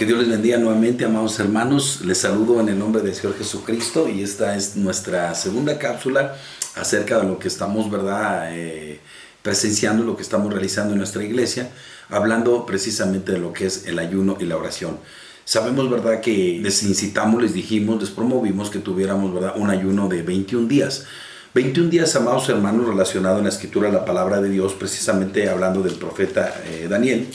Que Dios les bendiga nuevamente, amados hermanos. Les saludo en el nombre del Señor Jesucristo y esta es nuestra segunda cápsula acerca de lo que estamos, presenciando, lo que estamos realizando en nuestra iglesia, hablando precisamente de lo que es el ayuno y la oración. Sabemos, ¿verdad?, que les incitamos, les dijimos, les promovimos que tuviéramos, ¿verdad?, un ayuno de 21 días. 21 días, amados hermanos, relacionado en la escritura, la palabra de Dios, precisamente hablando del profeta Daniel,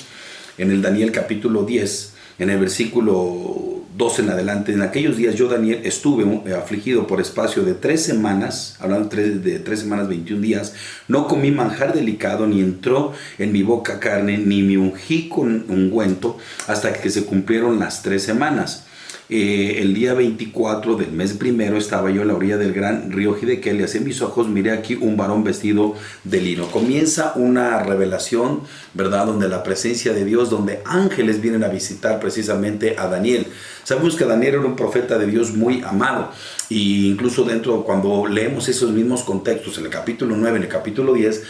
en el Daniel capítulo 10, en el versículo 12 en adelante. En aquellos días yo, Daniel, estuve afligido por espacio de 3 semanas, hablando de 3 semanas, 21 días, no comí manjar delicado, ni entró en mi boca carne, ni me ungí con ungüento, hasta que se cumplieron las 3 semanas. El día 24 del mes primero estaba yo en la orilla del gran río Hidekel y hacia mis ojos miré aquí un varón vestido de lino. Comienza una revelación, ¿verdad?, donde la presencia de Dios, donde ángeles vienen a visitar precisamente a Daniel. Sabemos que Daniel era un profeta de Dios muy amado, e incluso dentro, cuando leemos esos mismos contextos, en el capítulo 9, en el capítulo 10,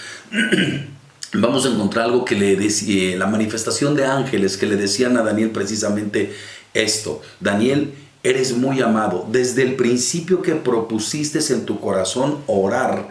vamos a encontrar algo que le decía, la manifestación de ángeles que le decían a Daniel precisamente esto: Daniel, eres muy amado. Desde el principio que propusiste en tu corazón orar,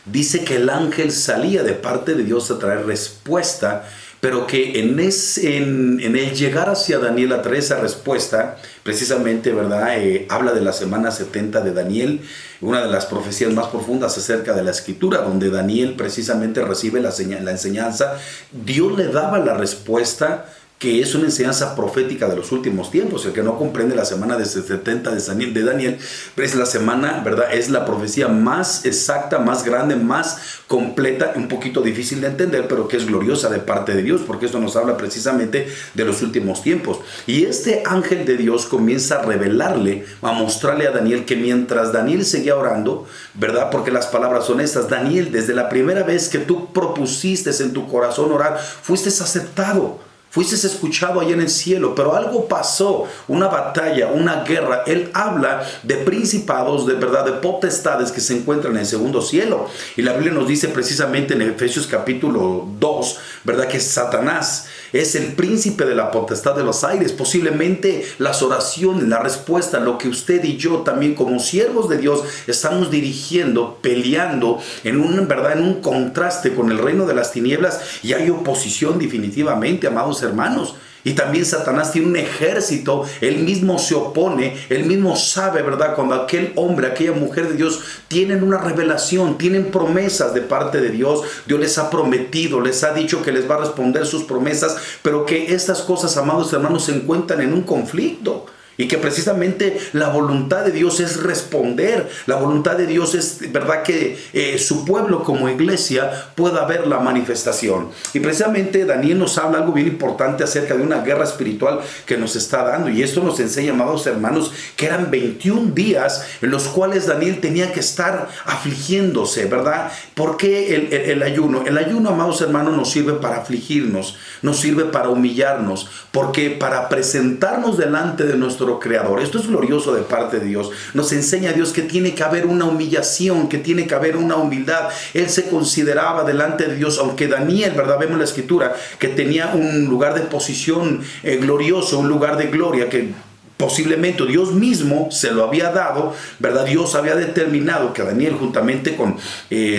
dice que el ángel salía de parte de Dios a traer respuesta, pero que en el llegar hacia Daniel a traer esa respuesta, precisamente, ¿verdad?, habla de la semana 70 de Daniel, una de las profecías más profundas acerca de la escritura, donde Daniel precisamente recibe la enseñanza. Dios le daba la respuesta, que es una enseñanza profética de los últimos tiempos. El que no comprende la semana de 70 de Daniel, es la semana, ¿verdad?, es la profecía más exacta, más grande, más completa, un poquito difícil de entender, pero que es gloriosa de parte de Dios, porque esto nos habla precisamente de los últimos tiempos. Y este ángel de Dios comienza a revelarle, a mostrarle a Daniel que mientras Daniel seguía orando, ¿verdad?, porque las palabras son estas: Daniel, desde la primera vez que tú propusiste en tu corazón orar, fuiste aceptado, fuiste escuchado allá en el cielo, pero algo pasó, una batalla, una guerra. Él habla de principados, de verdad, de potestades que se encuentran en el segundo cielo. Y la Biblia nos dice precisamente en Efesios capítulo 2, ¿verdad?, que Satanás es el príncipe de la potestad de los aires. Posiblemente las oraciones, la respuesta, lo que usted y yo también como siervos de Dios estamos dirigiendo, peleando en un contraste con el reino de las tinieblas, y hay oposición definitivamente, amados hermanos. Y también Satanás tiene un ejército, él mismo se opone, él mismo sabe, ¿verdad?, cuando aquel hombre, aquella mujer de Dios tienen una revelación, tienen promesas de parte de Dios. Dios les ha prometido, les ha dicho que les va a responder sus promesas, pero que estas cosas, amados hermanos, se encuentran en un conflicto. Y que precisamente la voluntad de Dios es responder. La voluntad de Dios es, ¿verdad?, que su pueblo como iglesia pueda ver la manifestación. Y precisamente Daniel nos habla algo bien importante acerca de una guerra espiritual que nos está dando. Y esto nos enseña, amados hermanos, que eran 21 días en los cuales Daniel tenía que estar afligiéndose, ¿verdad? ¿Por qué el ayuno? El ayuno, amados hermanos, nos sirve para afligirnos, nos sirve para humillarnos, porque para presentarnos delante de nuestro Creador. Esto es glorioso de parte de Dios. Nos enseña a Dios que tiene que haber una humillación, que tiene que haber una humildad. Él se consideraba delante de Dios, aunque Daniel, ¿verdad?, vemos en la escritura que tenía un lugar de posición glorioso, un lugar de gloria que posiblemente Dios mismo se lo había dado, ¿verdad? Dios había determinado que Daniel, juntamente con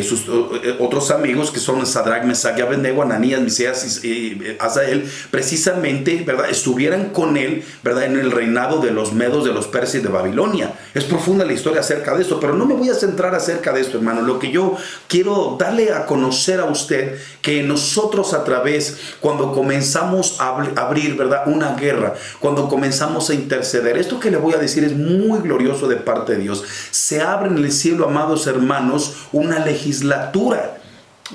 sus otros amigos, que son Sadrach, Mesach y Abednego, Ananías, Misaías y Azael, precisamente, ¿verdad?, estuvieran con él, ¿verdad?, en el reinado de los medos, de los persas y de Babilonia. Es profunda la historia acerca de esto, pero no me voy a centrar acerca de esto, hermano. Lo que yo quiero darle a conocer a usted, que nosotros a través, cuando comenzamos a abrir, ¿verdad?, una guerra, cuando comenzamos a interceder, esto que le voy a decir es muy glorioso de parte de Dios. Se abre en el cielo, amados hermanos, una legislatura.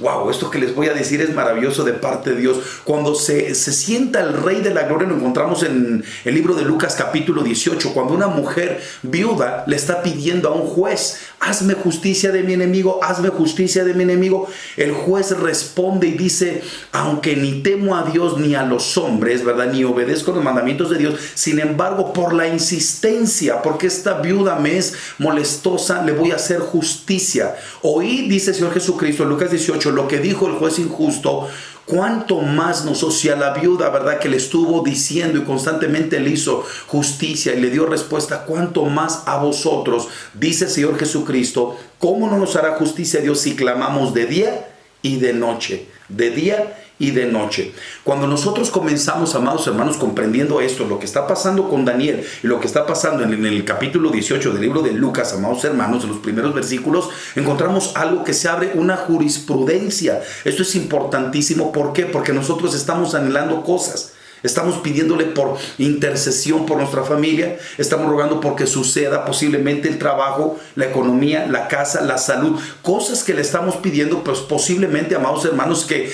Wow, esto que les voy a decir es maravilloso de parte de Dios. Cuando se sienta el Rey de la Gloria, lo encontramos en el libro de Lucas capítulo 18, cuando una mujer viuda le está pidiendo a un juez: hazme justicia de mi enemigo, hazme justicia de mi enemigo. El juez responde y dice: aunque ni temo a Dios ni a los hombres, ¿verdad?, ni obedezco los mandamientos de Dios, sin embargo, por la insistencia, porque esta viuda me es molestosa, le voy a hacer justicia. Oí, dice el Señor Jesucristo en Lucas 18, lo que dijo el juez injusto cuánto más nosotros, si a la viuda, ¿verdad?, que le estuvo diciendo y constantemente le hizo justicia y le dio respuesta, cuánto más a vosotros, dice el Señor Jesucristo, ¿cómo no nos hará justicia Dios si clamamos de día y de noche? De día y de noche. Cuando nosotros comenzamos, amados hermanos, comprendiendo esto, lo que está pasando con Daniel y lo que está pasando en el capítulo 18 del libro de Lucas, amados hermanos, en los primeros versículos, encontramos algo que se abre una jurisprudencia. Esto es importantísimo. ¿Por qué? Porque nosotros estamos anhelando cosas. Estamos pidiéndole por intercesión por nuestra familia. Estamos rogando porque suceda posiblemente el trabajo, la economía, la casa, la salud. Cosas que le estamos pidiendo, pues posiblemente, amados hermanos, que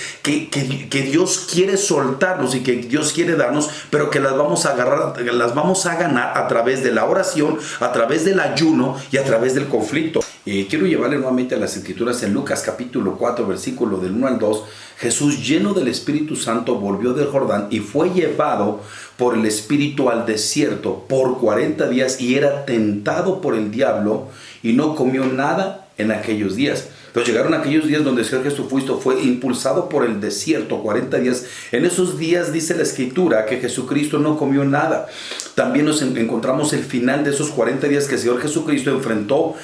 Dios quiere soltarnos y que Dios quiere darnos, pero que las vamos a agarrar, las vamos a ganar a través de la oración, a través del ayuno y a través del conflicto. Quiero llevarle nuevamente a las Escrituras en Lucas capítulo 4, versículo del 1 al 2. Jesús, lleno del Espíritu Santo, volvió del Jordán y fue llevado por el Espíritu al desierto por 40 días y era tentado por el diablo y no comió nada en aquellos días. Entonces llegaron aquellos días donde el Señor Jesucristo fue impulsado por el desierto 40 días. En esos días dice la Escritura que Jesucristo no comió nada. También nos encontramos el final de esos 40 días que el Señor Jesucristo enfrentó,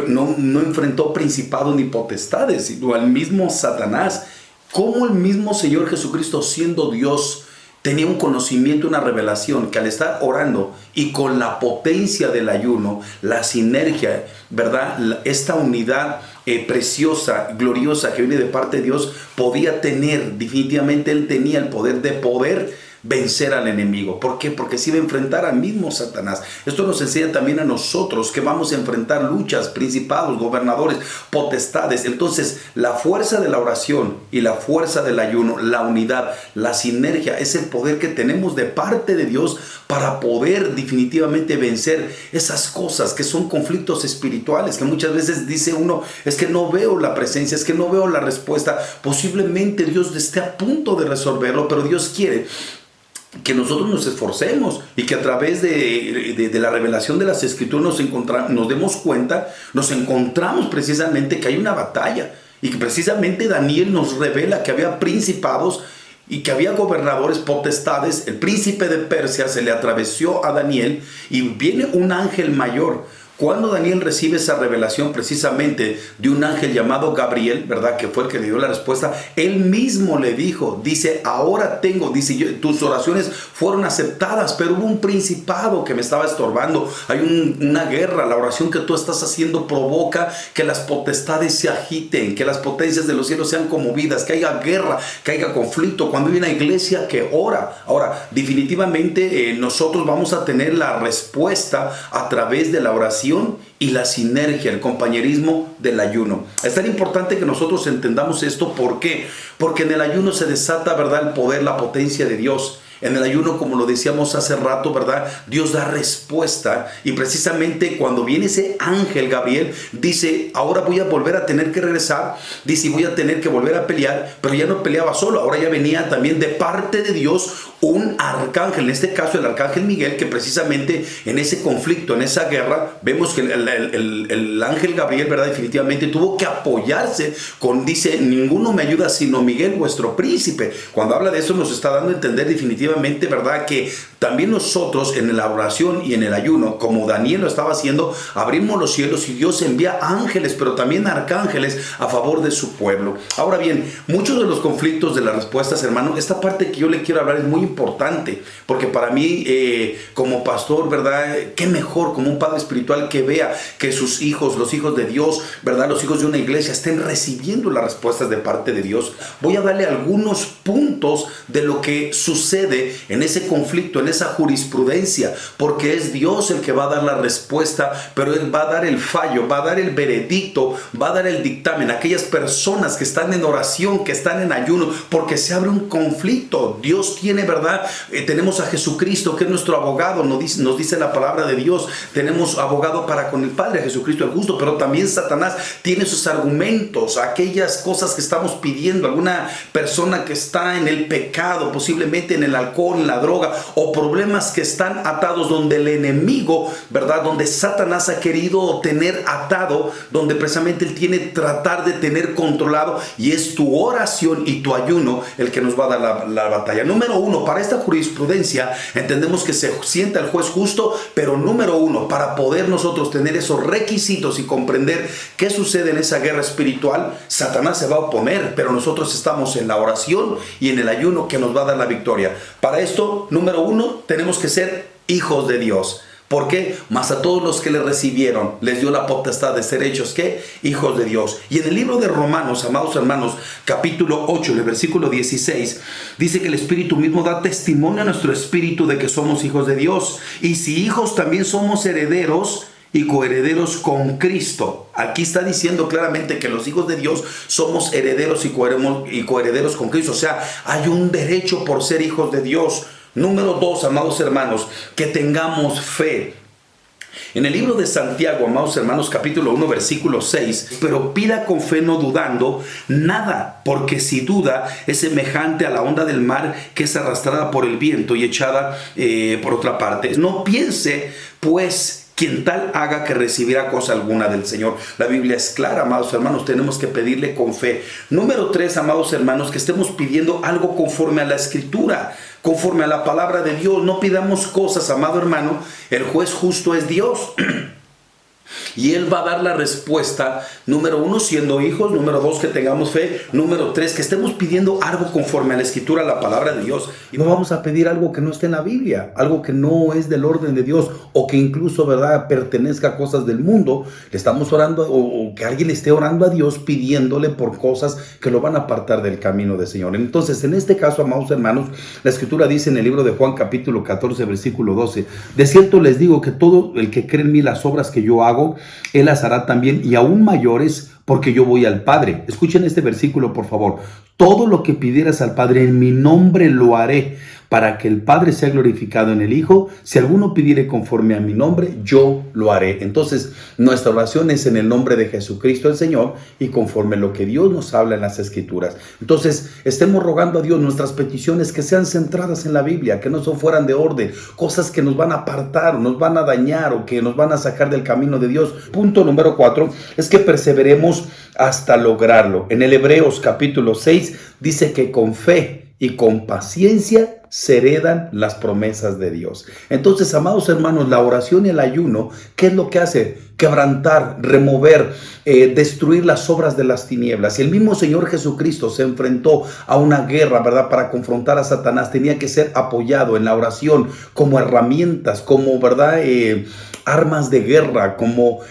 no enfrentó principados ni potestades, sino al mismo Satanás. Cómo el mismo Señor Jesucristo, siendo Dios, tenía un conocimiento, una revelación, que al estar orando y con la potencia del ayuno, la sinergia, ¿verdad?, esta unidad preciosa, gloriosa que viene de parte de Dios, podía tener, definitivamente Él tenía el poder de poder vencer al enemigo. ¿Por qué? Porque se iba a enfrentar al mismo Satanás. Esto nos enseña también a nosotros que vamos a enfrentar luchas, principados, gobernadores, potestades. Entonces, la fuerza de la oración y la fuerza del ayuno, la unidad, la sinergia, es el poder que tenemos de parte de Dios para poder definitivamente vencer esas cosas que son conflictos espirituales, que muchas veces dice uno, es que no veo la presencia, es que no veo la respuesta. Posiblemente Dios esté a punto de resolverlo, pero Dios quiere que nosotros nos esforcemos y que a través de la revelación de las Escrituras nos demos cuenta, nos encontramos precisamente que hay una batalla y que precisamente Daniel nos revela que había principados y que había gobernadores, potestades. El príncipe de Persia se le atravesó a Daniel y viene un ángel mayor. Cuando Daniel recibe esa revelación precisamente de un ángel llamado Gabriel, ¿verdad?, que fue el que le dio la respuesta, él mismo le dice, tus oraciones fueron aceptadas, pero hubo un principado que me estaba estorbando. Hay una guerra, la oración que tú estás haciendo provoca que las potestades se agiten, que las potencias de los cielos sean conmovidas, que haya guerra, que haya conflicto. Cuando hay una iglesia que ora, ahora definitivamente nosotros vamos a tener la respuesta a través de la oración y la sinergia, el compañerismo del ayuno. Es tan importante que nosotros entendamos esto. ¿Por qué? Porque en el ayuno se desata, ¿verdad?, el poder, la potencia de Dios. En el ayuno, como lo decíamos hace rato, ¿verdad?, Dios da respuesta. Y precisamente cuando viene ese ángel Gabriel, dice, ahora voy a volver a tener que regresar. Dice, voy a tener que volver a pelear. Pero ya no peleaba solo, ahora ya venía también de parte de Dios un arcángel, en este caso el arcángel Miguel, que precisamente en ese conflicto, en esa guerra, vemos que el ángel Gabriel, ¿verdad?, definitivamente tuvo que apoyarse dice, ninguno me ayuda sino Miguel, vuestro príncipe. Cuando habla de eso nos está dando a entender definitivamente, ¿verdad?, que también nosotros en la oración y en el ayuno, como Daniel lo estaba haciendo, abrimos los cielos y Dios envía ángeles, pero también arcángeles a favor de su pueblo. Ahora bien, muchos de los conflictos de las respuestas, hermano, esta parte que yo le quiero hablar es muy importante, porque para mí como pastor, ¿verdad?, qué mejor como un padre espiritual que vea que sus hijos, los hijos de Dios, ¿verdad?, los hijos de una iglesia estén recibiendo las respuestas de parte de Dios. Voy a darle algunos puntos de lo que sucede en ese conflicto, en esa jurisprudencia, porque es Dios el que va a dar la respuesta, pero Él va a dar el fallo, va a dar el veredicto, va a dar el dictamen a aquellas personas que están en oración, que están en ayuno, porque se abre un conflicto. Dios tiene, ¿verdad? Tenemos a Jesucristo, que es nuestro abogado, nos dice la palabra de Dios. Tenemos abogado para con el Padre, Jesucristo el justo, pero también Satanás tiene sus argumentos, aquellas cosas que estamos pidiendo, alguna persona que está en el pecado, posiblemente en el alcohol, en la droga, o problemas que están atados donde el enemigo, ¿verdad? Donde Satanás ha querido tener atado, donde precisamente él tiene tratar de tener controlado, y es tu oración y tu ayuno el que nos va a dar la batalla. Número uno, para esta jurisprudencia entendemos que se sienta el juez justo, pero número uno, para poder nosotros tener esos requisitos y comprender qué sucede en esa guerra espiritual, Satanás se va a oponer, pero nosotros estamos en la oración y en el ayuno que nos va a dar la victoria. Para esto, número uno, tenemos que ser hijos de Dios. ¿Por qué? Mas a todos los que le recibieron les dio la potestad de ser hechos, ¿qué? Hijos de Dios. Y en el libro de Romanos, amados hermanos, capítulo 8, el versículo 16, dice que el Espíritu mismo da testimonio a nuestro espíritu de que somos hijos de Dios. Y si hijos, también somos herederos y coherederos con Cristo. Aquí está diciendo claramente que los hijos de Dios somos herederos y coherederos con Cristo. O sea, hay un derecho por ser hijos de Dios. Número dos, amados hermanos, que tengamos fe. En el libro de Santiago, amados hermanos, capítulo 1, versículo 6, pero pida con fe no dudando nada, porque si duda es semejante a la onda del mar que es arrastrada por el viento y echada por otra parte. No piense, pues, quien tal haga que recibirá cosa alguna del Señor. La Biblia es clara, amados hermanos, tenemos que pedirle con fe. Número 3, amados hermanos, que estemos pidiendo algo conforme a la Escritura, conforme a la palabra de Dios. No pidamos cosas, amado hermano, el juez justo es Dios. Y Él va a dar la respuesta, número 1, siendo hijos, número 2, que tengamos fe, número 3, que estemos pidiendo algo conforme a la Escritura, la palabra de Dios. Y no vamos a pedir algo que no esté en la Biblia, algo que no es del orden de Dios, o que incluso, ¿verdad?, pertenezca a cosas del mundo. Le estamos orando, o que alguien le esté orando a Dios pidiéndole por cosas que lo van a apartar del camino del Señor. Entonces, en este caso, amados hermanos, la Escritura dice en el libro de Juan, capítulo 14, versículo 12, de cierto les digo que todo el que cree en mí, las obras que yo hago, Él las hará también, y aún mayores, porque yo voy al Padre. Escuchen este versículo, por favor. Todo lo que pidieras al Padre en mi nombre lo haré, para que el Padre sea glorificado en el Hijo. Si alguno pidiere conforme a mi nombre, yo lo haré. Entonces, nuestra oración es en el nombre de Jesucristo el Señor y conforme lo que Dios nos habla en las Escrituras. Entonces, estemos rogando a Dios nuestras peticiones que sean centradas en la Biblia, que no son fueran de orden, cosas que nos van a apartar, nos van a dañar o que nos van a sacar del camino de Dios. Punto número 4 es que perseveremos hasta lograrlo. En el Hebreos capítulo 6 dice que con fe y con paciencia se heredan las promesas de Dios. Entonces, amados hermanos, la oración y el ayuno, ¿qué es lo que hace? Quebrantar, remover, destruir las obras de las tinieblas. Y el mismo Señor Jesucristo se enfrentó a una guerra, ¿verdad?, para confrontar a Satanás. Tenía que ser apoyado en la oración como herramientas, como, ¿verdad?, armas de guerra, como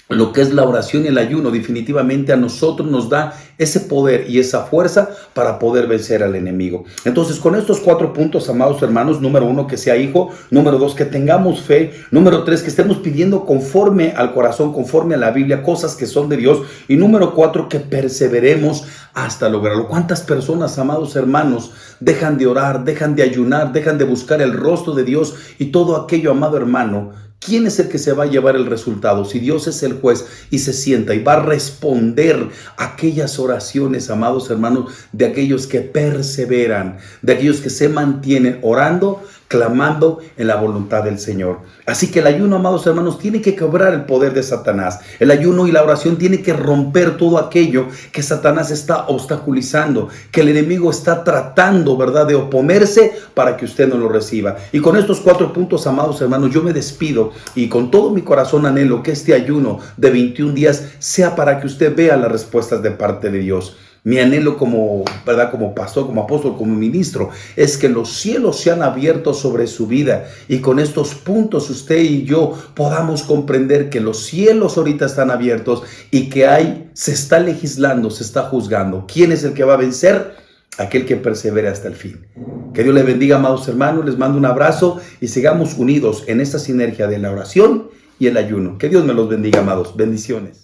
lo que es la oración y el ayuno. Definitivamente a nosotros nos da ese poder y esa fuerza para poder vencer al enemigo. Entonces, con estos 4 puntos, amados hermanos, número 1, que sea hijo, número 2, que tengamos fe, número 3, que estemos pidiendo conforme al corazón, conforme a la Biblia, cosas que son de Dios, y número 4, que perseveremos hasta lograrlo. ¿Cuántas personas, amados hermanos, dejan de orar, dejan de ayunar, dejan de buscar el rostro de Dios y todo aquello, amado hermano? ¿Quién es el que se va a llevar el resultado? Si Dios es el juez y se sienta y va a responder aquellas oraciones, amados hermanos, de aquellos que perseveran, de aquellos que se mantienen orando, clamando en la voluntad del Señor. Así que el ayuno, amados hermanos, tiene que quebrar el poder de Satanás. El ayuno y la oración tiene que romper todo aquello que Satanás está obstaculizando, que el enemigo está tratando, ¿verdad?, de oponerse para que usted no lo reciba. Y con estos 4 puntos, amados hermanos, yo me despido y con todo mi corazón anhelo que este ayuno de 21 días sea para que usted vea las respuestas de parte de Dios. Mi anhelo como, ¿verdad?, como pastor, como apóstol, como ministro, es que los cielos sean abiertos sobre su vida y con estos puntos usted y yo podamos comprender que los cielos ahorita están abiertos y que se está legislando, se está juzgando. ¿Quién es el que va a vencer? Aquel que persevera hasta el fin. Que Dios les bendiga, amados hermanos, les mando un abrazo y sigamos unidos en esta sinergia de la oración y el ayuno. Que Dios me los bendiga, amados. Bendiciones.